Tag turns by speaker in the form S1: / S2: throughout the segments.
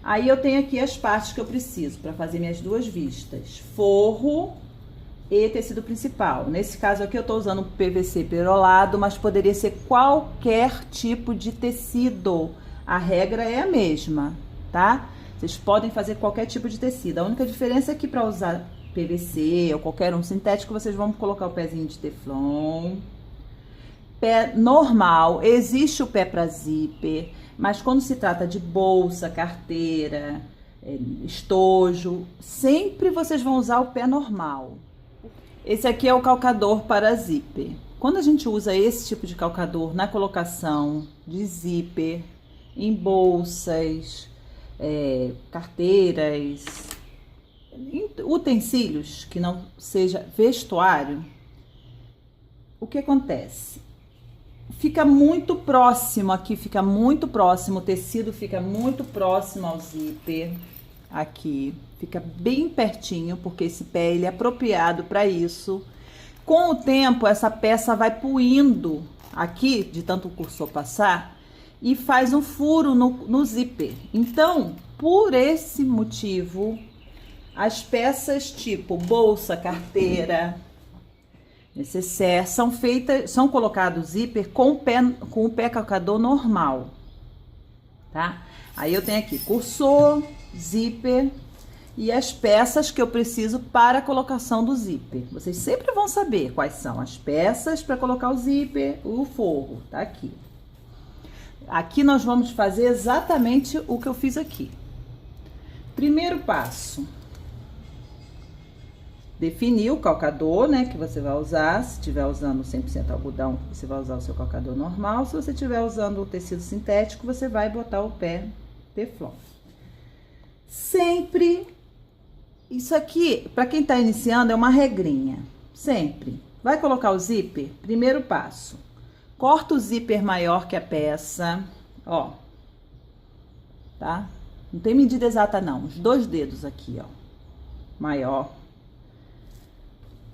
S1: Aí eu tenho aqui as partes que eu preciso para fazer minhas duas vistas. Forro e tecido principal. Nesse caso aqui eu tô usando PVC perolado, mas poderia ser qualquer tipo de tecido. A regra é a mesma, tá? Vocês podem fazer qualquer tipo de tecido. A única diferença é que para usar PVC ou qualquer um sintético, vocês vão colocar o pezinho de teflon. Pé normal, existe o pé para zíper, mas quando se trata de bolsa, carteira, estojo, sempre vocês vão usar o pé normal. Esse aqui é o calcador para zíper. Quando a gente usa esse tipo de calcador na colocação de zíper, em bolsas, carteiras, utensílios que não seja vestuário, o que acontece? Fica muito próximo aqui, fica muito próximo, o tecido fica muito próximo ao zíper, aqui, fica bem pertinho, porque esse pé ele é apropriado para isso. Com o tempo, essa peça vai puindo aqui, de tanto o cursor passar, e faz um furo no zíper. Então, por esse motivo, as peças tipo bolsa, carteira, necessaire são colocados zíper com o pé calcador normal, tá? Aí eu tenho aqui cursor, zíper e as peças que eu preciso para a colocação do zíper. Vocês sempre vão saber quais são as peças para colocar o zíper, o forro, tá aqui. Aqui nós vamos fazer exatamente o que eu fiz aqui. Primeiro passo: definir o calcador, né, que você vai usar. Se estiver usando 100% algodão, você vai usar o seu calcador normal. Se você estiver usando o tecido sintético, você vai botar o pé teflon. Sempre, isso aqui, para quem tá iniciando, é uma regrinha. Sempre. Vai colocar o zíper? Primeiro passo: corta o zíper maior que a peça, ó. Tá? Não tem medida exata não, os 2 dedos aqui, ó. Maior.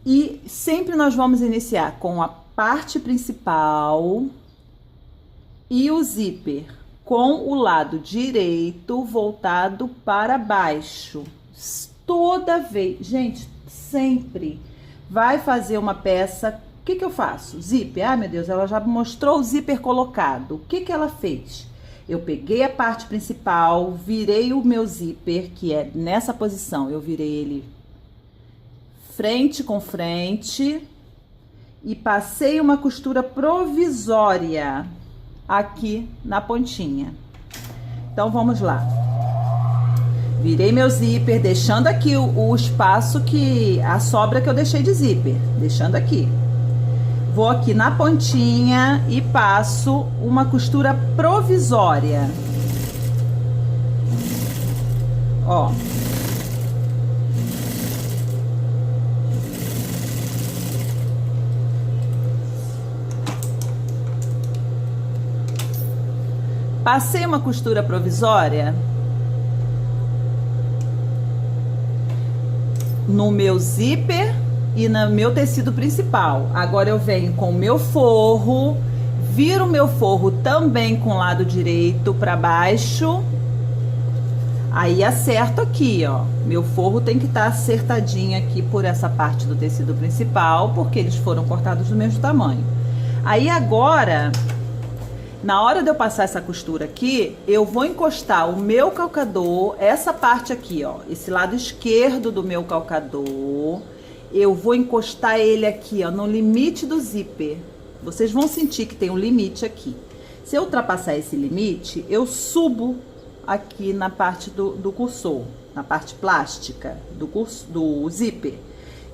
S1: E sempre nós vamos iniciar com a parte principal e o zíper com o lado direito voltado para baixo. Toda vez, gente, sempre vai fazer uma peça. O que eu faço? Zíper, meu Deus, ela já mostrou o zíper colocado. O que ela fez? Eu peguei a parte principal, virei o meu zíper, que é nessa posição, eu virei ele frente com frente e passei uma costura provisória aqui na pontinha. Então vamos lá. Virei meu zíper, deixando aqui o espaço a sobra que eu deixei de zíper, deixando aqui. Vou aqui na pontinha e passo uma costura provisória. Ó. Passei uma costura provisória no meu zíper e no meu tecido principal. Agora eu venho com o meu forro, viro o meu forro também com o lado direito para baixo. Aí acerto aqui, ó. Meu forro tem que estar acertadinho aqui por essa parte do tecido principal, porque eles foram cortados do mesmo tamanho. Aí agora, na hora de eu passar essa costura aqui, eu vou encostar o meu calcador, essa parte aqui, ó, esse lado esquerdo do meu calcador, eu vou encostar ele aqui, ó, no limite do zíper. Vocês vão sentir que tem um limite aqui. Se eu ultrapassar esse limite, eu subo aqui na parte do cursor, na parte plástica do zíper.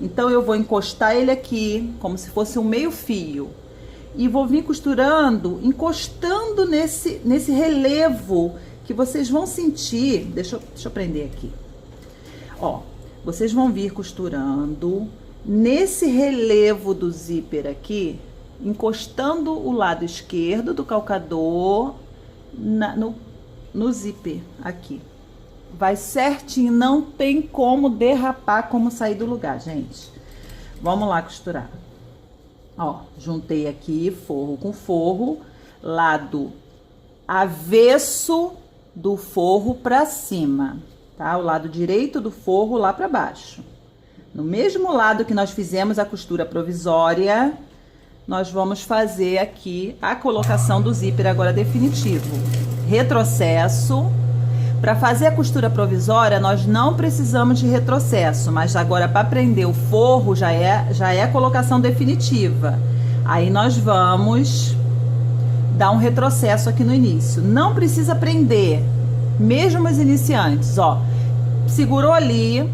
S1: Então, eu vou encostar ele aqui, como se fosse um meio fio. E vou vir costurando, encostando nesse relevo que vocês vão sentir. Deixa eu prender aqui. Ó, vocês vão vir costurando nesse relevo do zíper aqui, encostando o lado esquerdo do calcador no zíper aqui. Vai certinho, não tem como derrapar, como sair do lugar, gente. Vamos lá costurar. Ó, juntei aqui forro com forro, lado avesso do forro para cima, tá? O lado direito do forro lá para baixo. No mesmo lado que nós fizemos a costura provisória, nós vamos fazer aqui a colocação do zíper agora definitivo. Retrocesso. Para fazer a costura provisória, nós não precisamos de retrocesso, mas agora para prender o forro já é a colocação definitiva. Aí nós vamos dar um retrocesso aqui no início. Não precisa prender, mesmo os iniciantes, ó. Segurou ali,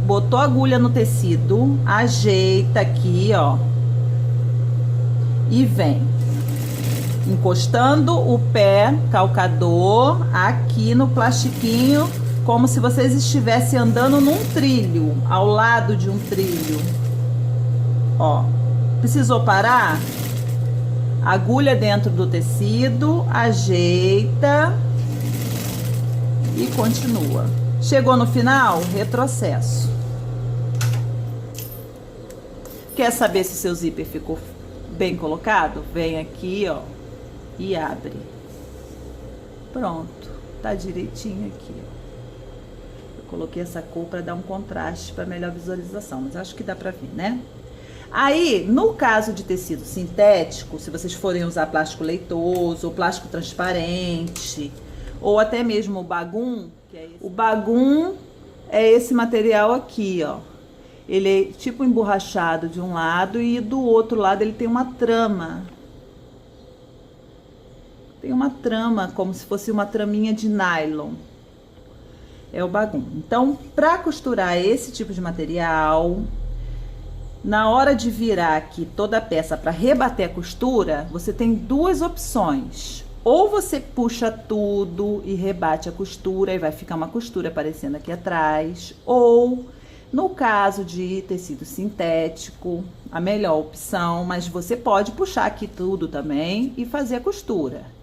S1: botou a agulha no tecido, ajeita aqui, ó, e vem encostando o pé calcador aqui no plastiquinho, como se vocês estivessem andando num trilho, ao lado de um trilho. Ó, precisou parar? Agulha dentro do tecido, ajeita e continua. Chegou no final? Retrocesso. Quer saber se seu zíper ficou bem colocado? Vem aqui, ó, e abre. Pronto, tá direitinho aqui, ó. Eu coloquei essa cor para dar um contraste para melhor visualização, mas acho que dá para ver, né? Aí, no caso de tecido sintético, se vocês forem usar plástico leitoso ou plástico transparente, ou até mesmo o bagum, que é esse. O bagum é esse material aqui, ó. Ele é tipo emborrachado de um lado e do outro lado ele tem uma trama. Tem uma trama, como se fosse uma traminha de nylon. É o bagum. Então, para costurar esse tipo de material, na hora de virar aqui toda a peça para rebater a costura, você tem duas opções. Ou você puxa tudo e rebate a costura e vai ficar uma costura aparecendo aqui atrás. Ou, no caso de tecido sintético, a melhor opção, mas você pode puxar aqui tudo também e fazer a costura.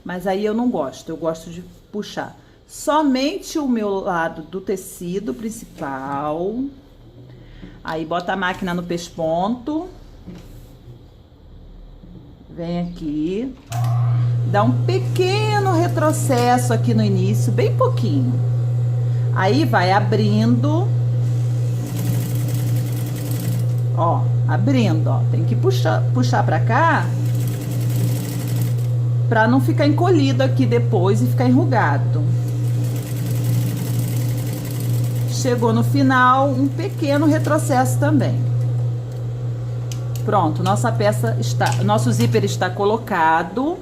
S1: Mas aí eu não gosto, eu gosto de puxar somente o meu lado do tecido principal. Aí bota a máquina no pesponto. Vem aqui. Dá um pequeno retrocesso aqui no início, bem pouquinho. Aí vai abrindo. Ó, abrindo, ó. Tem que puxar pra cá, pra não ficar encolhido aqui depois e ficar enrugado. Chegou no final, um pequeno retrocesso também. Pronto, nossa peça está, nosso zíper está colocado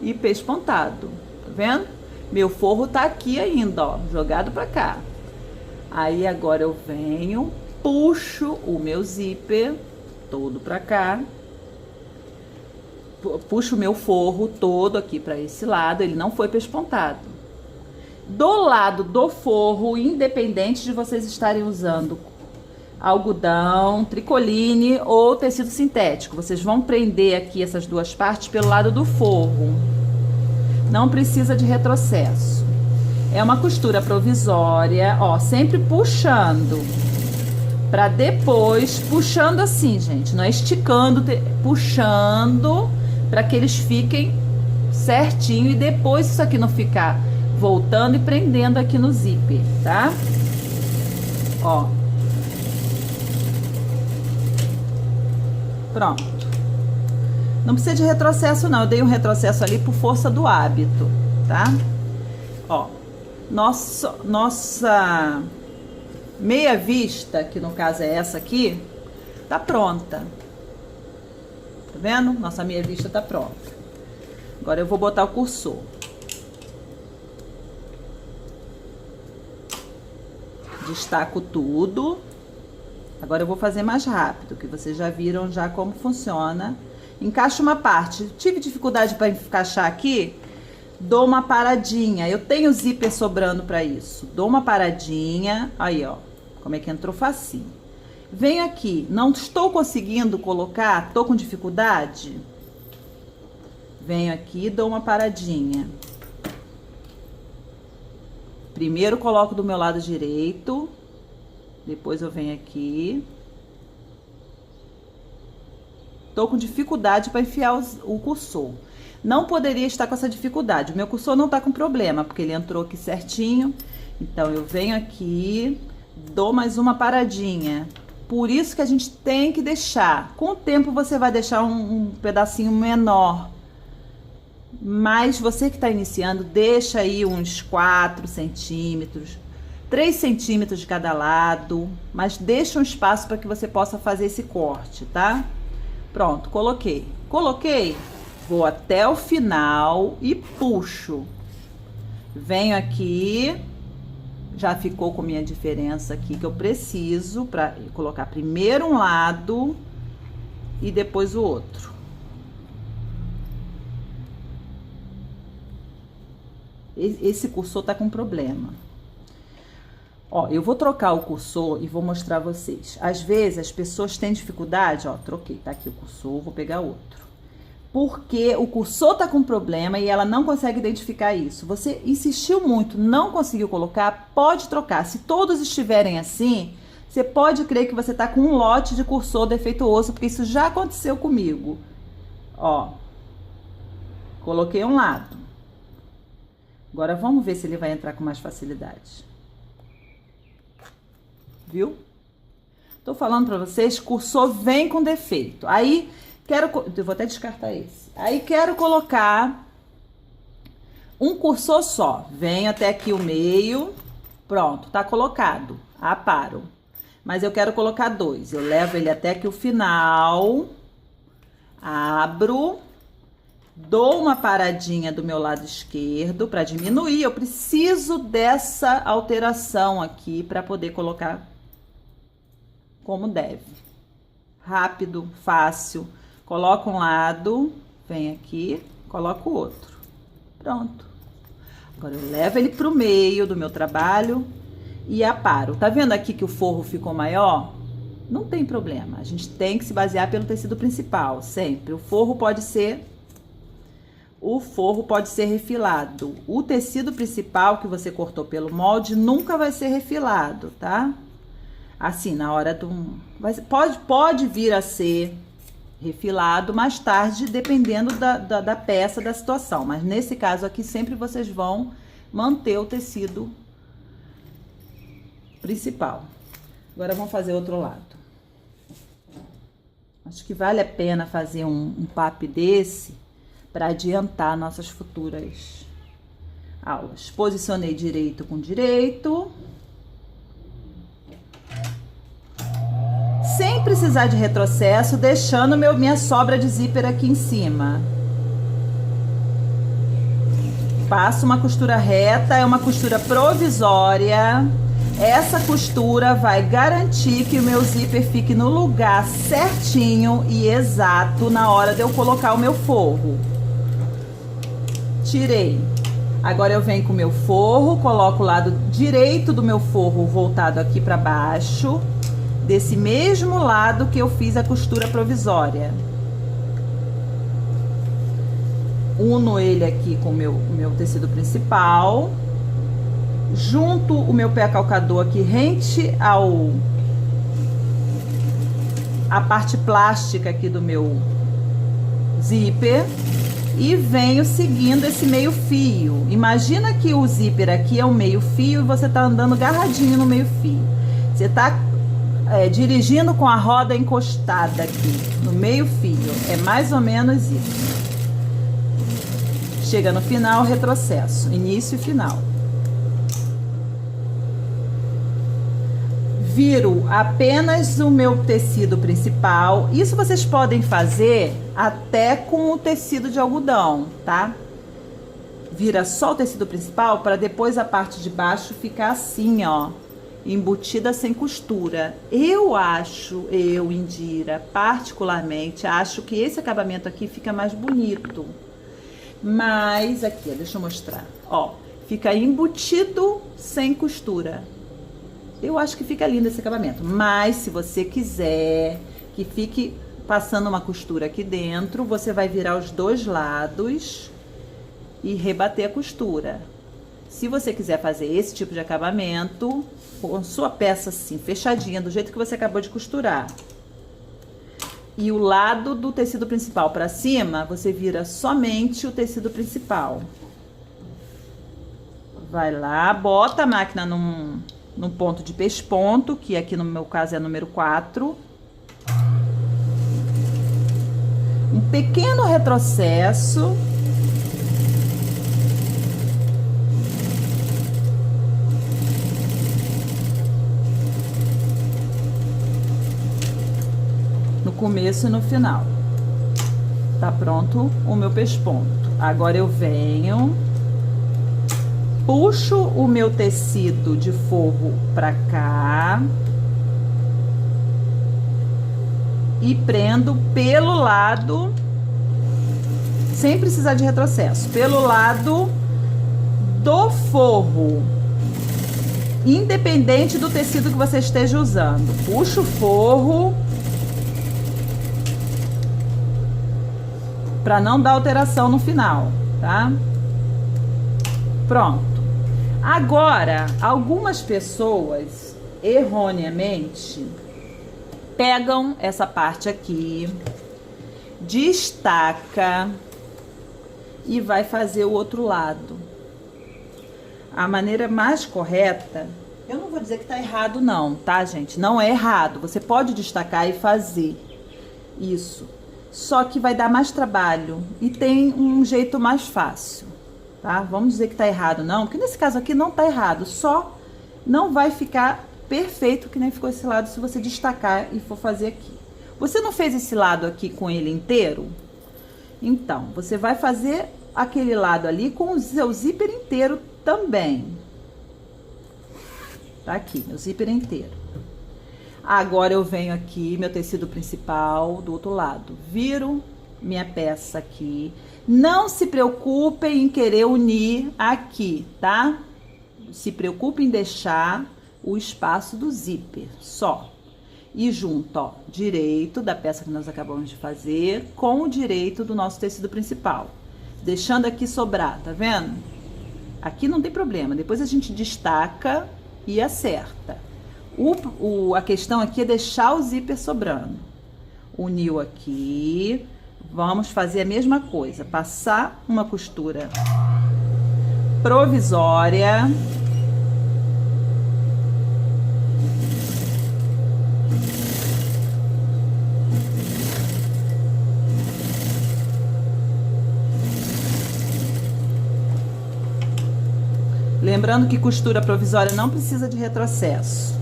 S1: e pespontado, tá vendo? Meu forro tá aqui ainda, ó, jogado pra cá. Aí agora eu venho, puxo o meu zíper todo pra cá. Puxo o meu forro todo aqui para esse lado, ele não foi pespontado. Do lado do forro, independente de vocês estarem usando algodão, tricoline ou tecido sintético, vocês vão prender aqui essas duas partes pelo lado do forro. Não precisa de retrocesso. É uma costura provisória, ó, sempre puxando. Para depois, puxando assim, gente, não é esticando, puxando, para que eles fiquem certinho e depois isso aqui não ficar voltando e prendendo aqui no zíper, tá? Ó. Pronto. Não precisa de retrocesso não, eu dei um retrocesso ali por força do hábito, tá? Ó, nossa meia vista, que no caso é essa aqui, tá pronta. Tá vendo? Nossa meia vista tá pronta. Agora eu vou botar o cursor. Destaco tudo. Agora eu vou fazer mais rápido, que vocês já viram já como funciona. Encaixo uma parte. Tive dificuldade para encaixar aqui, dou uma paradinha. Eu tenho zíper sobrando para isso. Dou uma paradinha. Aí, ó, como é que entrou facinho. Venho aqui, não estou conseguindo colocar, tô com dificuldade. Venho aqui, dou uma paradinha. Primeiro coloco do meu lado direito, depois eu venho aqui. Tô com dificuldade para enfiar o cursor. não poderia estar com essa dificuldade. O meu cursor não tá com problema, porque ele entrou aqui certinho. Então, eu venho aqui, dou mais uma paradinha. Por isso que a gente tem que deixar. Com o tempo, você vai deixar um pedacinho menor. Mas você que está iniciando, deixa aí uns 4 centímetros, 3 centímetros de cada lado, mas deixa um espaço para que você possa fazer esse corte, tá? Pronto, coloquei. Coloquei, vou até o final e puxo. Venho aqui, já ficou com minha diferença aqui que eu preciso para colocar primeiro um lado e depois o outro. Esse cursor tá com problema. Ó, eu vou trocar o cursor e vou mostrar a vocês. Às vezes as pessoas têm dificuldade, ó, troquei, tá aqui o cursor, vou pegar outro. Porque o cursor tá com problema e ela não consegue identificar isso. Você insistiu muito, não conseguiu colocar, pode trocar. Se todos estiverem assim, você pode crer que você tá com um lote de cursor defeituoso, porque isso já aconteceu comigo. Ó, coloquei um lado. Agora vamos ver se ele vai entrar com mais facilidade. Viu? Tô falando pra vocês, cursor vem com defeito. Aí, eu vou até descartar esse. Aí, quero colocar um cursor só. Venho até aqui o meio. Pronto, tá colocado. Aparo. Mas eu quero colocar 2. Eu levo ele até aqui o final. Abro. Dou uma paradinha do meu lado esquerdo para diminuir. Eu preciso dessa alteração aqui para poder colocar como deve. Rápido, fácil. Coloco um lado, vem aqui, coloco o outro. Pronto. Agora eu levo ele pro meio do meu trabalho e aparo. Tá vendo aqui que o forro ficou maior? Não tem problema. A gente tem que se basear pelo tecido principal, sempre. O forro pode ser refilado. O tecido principal que você cortou pelo molde nunca vai ser refilado, tá? Assim, na hora do... Pode vir a ser refilado mais tarde, dependendo da peça, da situação. Mas nesse caso aqui, sempre vocês vão manter o tecido principal. Agora, vamos fazer outro lado. Acho que vale a pena fazer um pape desse para adiantar nossas futuras aulas. Posicionei direito com direito. Sem precisar de retrocesso, deixando minha sobra de zíper aqui em cima. Passo uma costura reta, é uma costura provisória. Essa costura vai garantir que o meu zíper fique no lugar certinho e exato na hora de eu colocar o meu forro. Tirei. Agora eu venho com o meu forro, coloco o lado direito do meu forro voltado aqui para baixo, desse mesmo lado que eu fiz a costura provisória. Uno ele aqui com o meu tecido principal. Junto o meu pé calcador aqui rente a parte plástica aqui do meu zíper. E venho seguindo esse meio fio. Imagina que o zíper aqui é um meio fio e você tá andando agarradinho no meio fio. Você tá dirigindo com a roda encostada aqui no meio fio. É mais ou menos isso. Chega no final, retrocesso. Início e final. Viro apenas o meu tecido principal. Isso vocês podem fazer até com o tecido de algodão, tá? Vira só o tecido principal para depois a parte de baixo ficar assim, ó, embutida sem costura. Eu, Indira, particularmente, acho que esse acabamento aqui fica mais bonito. Mas aqui, deixa eu mostrar. Ó, fica embutido sem costura. Eu acho que fica lindo esse acabamento, mas se você quiser que fique passando uma costura aqui dentro, você vai virar os dois lados e rebater a costura. Se você quiser fazer esse tipo de acabamento, com sua peça assim, fechadinha, do jeito que você acabou de costurar, e o lado do tecido principal para cima, você vira somente o tecido principal. Vai lá, bota a máquina num ponto de pesponto, que aqui no meu caso é número 4. Um pequeno retrocesso. No começo e no final. Tá pronto o meu pesponto. Agora eu venho, puxo o meu tecido de forro pra cá e prendo pelo lado, sem precisar de retrocesso, pelo lado do forro, independente do tecido que você esteja usando. Puxo o forro para não dar alteração no final, tá? Pronto. Agora, algumas pessoas erroneamente pegam essa parte aqui, destaca e vai fazer o outro lado. A maneira mais correta, eu não vou dizer que tá errado não, tá, gente? Não é errado. Você pode destacar e fazer isso. Só que vai dar mais trabalho e tem um jeito mais fácil, tá? Vamos dizer que tá errado não, porque nesse caso aqui não tá errado, só não vai ficar perfeito que nem ficou esse lado se você destacar e for fazer aqui. Você não fez esse lado aqui com ele inteiro? Então, você vai fazer aquele lado ali com o seu zíper inteiro também. Tá aqui, meu zíper inteiro. Agora eu venho aqui, meu tecido principal do outro lado. Viro minha peça aqui. Não se preocupem em querer unir aqui, tá? Se preocupe em deixar o espaço do zíper, só. E junto, ó, direito da peça que nós acabamos de fazer com o direito do nosso tecido principal. Deixando aqui sobrar, tá vendo? Aqui não tem problema, depois a gente destaca e acerta. A questão aqui é deixar o zíper sobrando. Uniu aqui, vamos fazer a mesma coisa, passar uma costura provisória. Lembrando que costura provisória não precisa de retrocesso.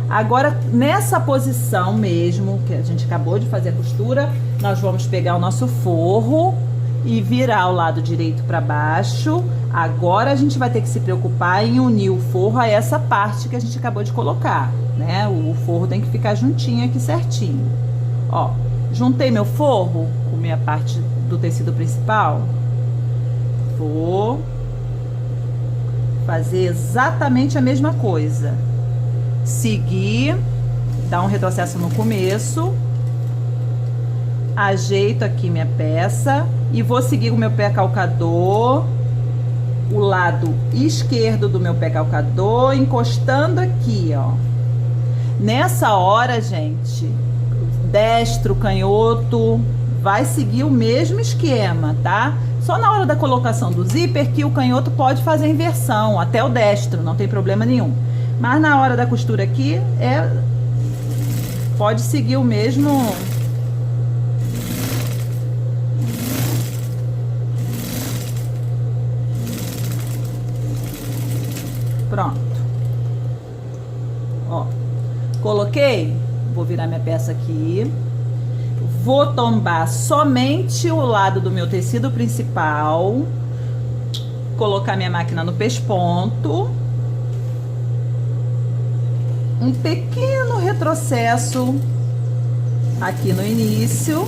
S1: Agora, nessa posição mesmo, que a gente acabou de fazer a costura, nós vamos pegar o nosso forro e virar o lado direito para baixo. Agora a gente vai ter que se preocupar em unir o forro a essa parte que a gente acabou de colocar, né? O forro tem que ficar juntinho aqui certinho. Ó, juntei meu forro com minha parte do tecido principal. Vou fazer exatamente a mesma coisa. Seguir, dar um retrocesso no começo, ajeito aqui minha peça e vou seguir o meu pé calcador, o lado esquerdo do meu pé calcador, encostando aqui, ó. Nessa hora, gente, destro, canhoto, vai seguir o mesmo esquema, tá? Só na hora da colocação do zíper que o canhoto pode fazer inversão, até o destro, não tem problema nenhum. Mas na hora da costura aqui, pode seguir o mesmo. Pronto. Ó, coloquei, vou virar minha peça aqui. Vou tombar somente o lado do meu tecido principal. Colocar minha máquina no pesponto. Um pequeno retrocesso aqui no início.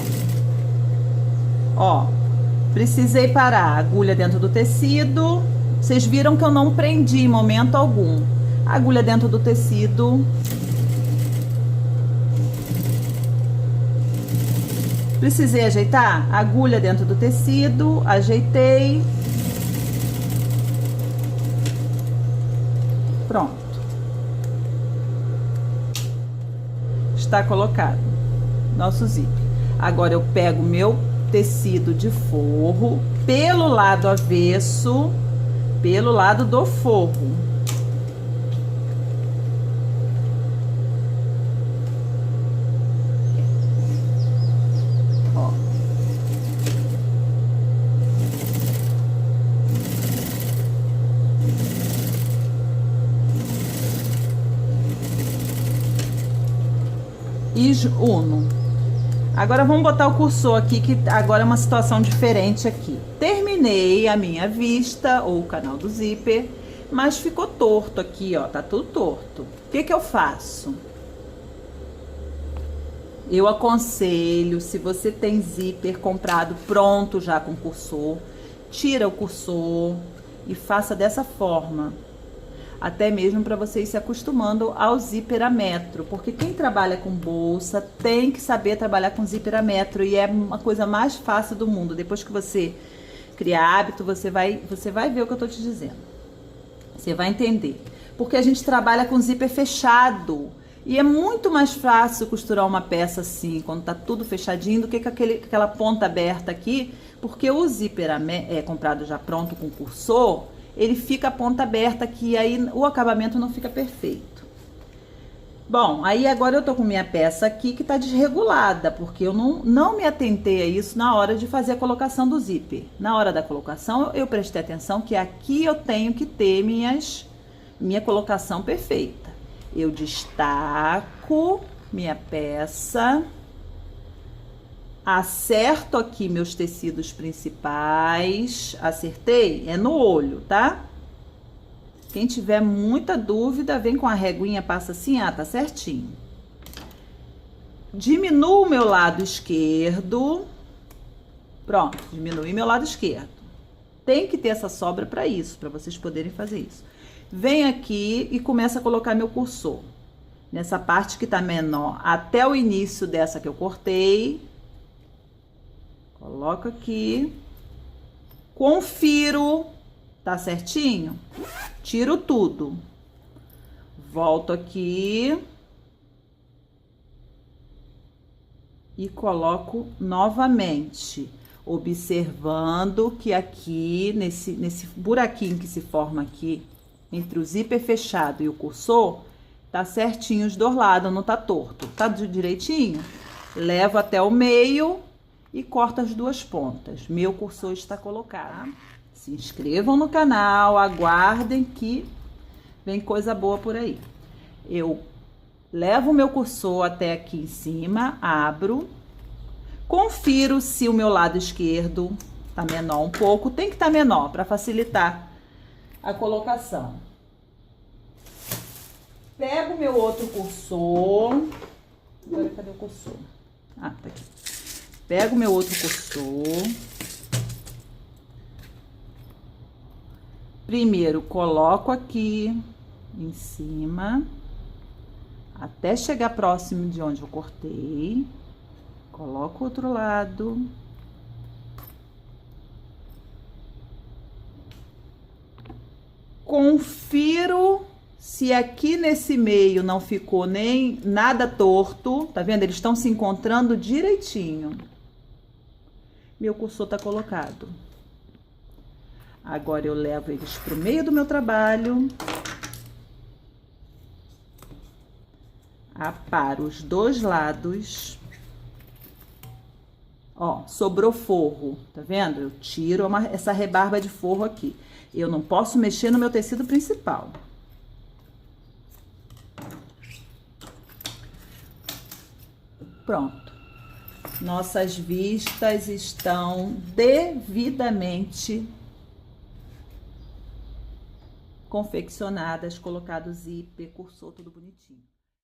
S1: Ó, precisei parar a agulha dentro do tecido. Vocês viram que eu não prendi em momento algum. Agulha dentro do tecido. Precisei ajeitar? Agulha dentro do tecido, ajeitei. Pronto. Está colocado. nosso zíper. Agora eu pego o meu tecido de forro pelo lado avesso, pelo lado do forro. Ó. E uno. Agora vamos botar o cursor aqui, que agora é uma situação diferente aqui. Terminei a minha vista, ou o canal do zíper, mas ficou torto aqui, ó, tá tudo torto. O que que eu faço? Eu aconselho, se você tem zíper comprado pronto já com cursor, tira o cursor e faça dessa forma. Até mesmo para você ir se acostumando ao zíper a metro, porque quem trabalha com bolsa tem que saber trabalhar com zíper a metro e é uma coisa mais fácil do mundo. Depois que você criar hábito, você vai ver o que eu tô te dizendo. Você vai entender. Porque a gente trabalha com zíper fechado e é muito mais fácil costurar uma peça assim, quando tá tudo fechadinho, do que com aquela ponta aberta aqui, porque o zíper comprado já pronto com cursor, ele fica a ponta aberta aqui, e aí o acabamento não fica perfeito. Bom, aí agora eu tô com minha peça aqui que tá desregulada, porque eu não me atentei a isso na hora de fazer a colocação do zíper. Na hora da colocação, eu prestei atenção que aqui eu tenho que ter minha colocação perfeita. Eu destaco minha peça, acerto aqui meus tecidos principais. Acertei? É no olho, tá? Quem tiver muita dúvida, vem com a reguinha, passa assim, tá certinho. Diminuo o meu lado esquerdo. Pronto, diminui meu lado esquerdo. Tem que ter essa sobra para isso, para vocês poderem fazer isso. Venho aqui e começo a colocar meu cursor nessa parte que tá menor até o início dessa que eu cortei. Coloco aqui, confiro, tá certinho? Tiro tudo. Volto aqui e coloco novamente, observando que aqui, nesse buraquinho que se forma aqui, entre o zíper fechado e o cursor, tá certinho os dois lados, não tá torto. Tá direitinho? Levo até o meio e corta as duas pontas. Meu cursor está colocado. Se inscrevam no canal, aguardem que vem coisa boa por aí. Eu levo o meu cursor até aqui em cima, abro, confiro se o meu lado esquerdo tá menor um pouco, tem que estar menor para facilitar a colocação. Pego o meu outro cursor. Agora, cadê o cursor? Ah, tá aqui. Pego o meu outro cursor. Primeiro coloco aqui em cima, até chegar próximo de onde eu cortei. Coloco o outro lado. Confiro se aqui nesse meio não ficou nem nada torto, tá vendo? Eles estão se encontrando direitinho. Meu cursor tá colocado. Agora eu levo eles pro meio do meu trabalho. Aparo os dois lados. Ó, sobrou forro, tá vendo? Eu tiro essa rebarba de forro aqui. Eu não posso mexer no meu tecido principal. Pronto. Nossas vistas estão devidamente confeccionadas, colocado zíper, cursor, tudo bonitinho.